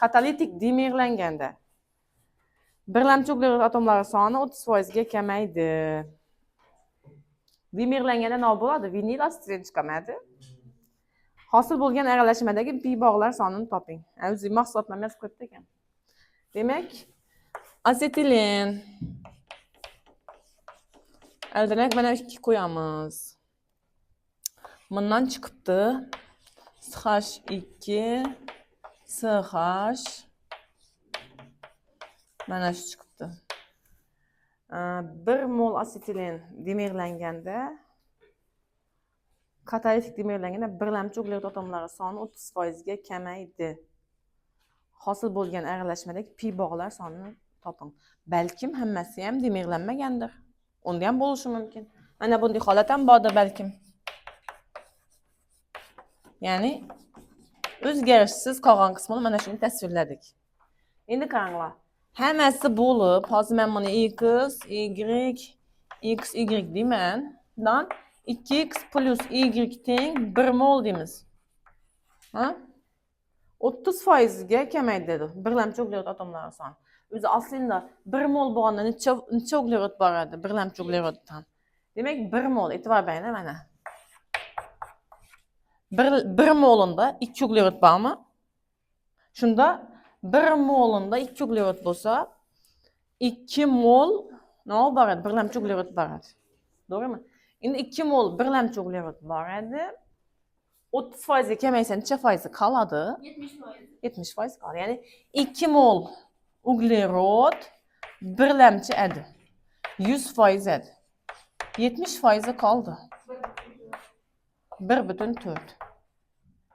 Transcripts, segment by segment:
Katalitik demirlanganda birlamchi uglerod atomlari soni 30% ga kamaydi. Demirlanganda nima bo'ladi? Vinil asetilin chiqamaydi. Hosil bo'lgan aralashmadagi pi bog'lar sonini toping. O'zi mahsulotnoma yozib qo'yibdi ekan. Demak, asetilin aldanak mana 2 qo'yamiz. Bundan chiqibdi CH2 CH mana shu chiqibdi. 1 mol asetilin demirlanganda katalitik demirlanganda birlamchi uglerod atomlari soni 30% ga kamaydi. Hosil bo'lgan aralashmadagi pi bog'lar sonini toping. Balkim hammasi ham demirlanmagandir. Unda ham bo'lishi mumkin. Mana bunday holat ham bordir balkim. Ya'ni o'zgarishsiz qolgan qismini mana shuni tasvirladik. Endi qaranglar. Hammasi bo'lib, hozir men buni x, y, x, y deyman. Dan 2x plus y teng 1 mol deymiz. Ha? 30% ga kamaydi dedi. Birlamchi uglerod atomlari soni. O'zi aslida 1 mol bo'lganda necha uglerod boradi birlamchi ugleroddan? Demak 1 mol e'tibor bering mana. 1 molunda 2 uglerod bormi? Shunda 1 molunda 2 uglerod bo'lsa 2 mol nima boradi? Birlamchi uglerod boradi. To'g'rimi? Endi 2 mol birlamchi uglerod boradi. 30% ga kamaysa necha foizi qoladi? 70%. 70% qoladi. Ya'ni 2 mol uglerod birlamchi edi. 100% edi. 70% qoldi. 1,4.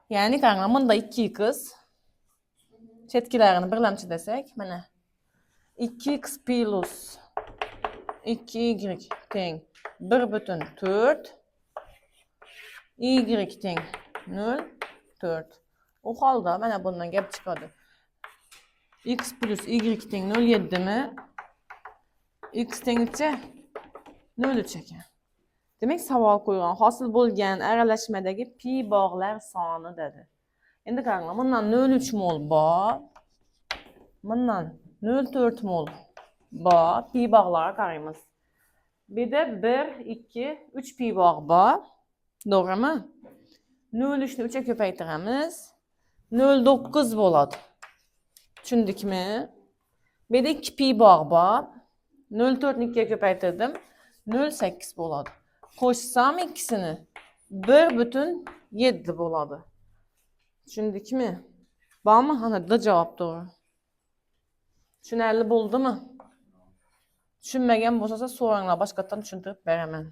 Ya'ni qarang, bunda 2x chetkilarini birlamchi desak, mana 2x plus 2y teng 1,4 y teng 0,4. U holda mana bundan gap chiqadi. X plus y teng 0,7 mi? X tengcha 0,3 ekan. Demak, savol qo'ygan hosil bo'lgan aralashmadagi pi bog'lar soni dedi. Endi qaranglar, bundan 0,3 mol bor. Bundan 0,4 mol bor. Pi bog'larga qaraymiz. Bu yerda 1, 2, 3 pi bog' bor. To'g'rimi? 0,3 ni 3 ga ko'paytiramiz. 0,9 bo'ladi. Tushundikmi? Bu yerda 2 pi bog' bor. 0,4 ni 2 ga ko'paytirdim. 0,8 bo'ladi. Qo'shsam ikkisini 1,7 bo'ladi. Tushundikmi? Bormi? Ana javob to'g'ri. Tushunarli bo'ldimi? Tushunmagan bo'lsa so'ranglar, boshqatdan tushuntirib beraman.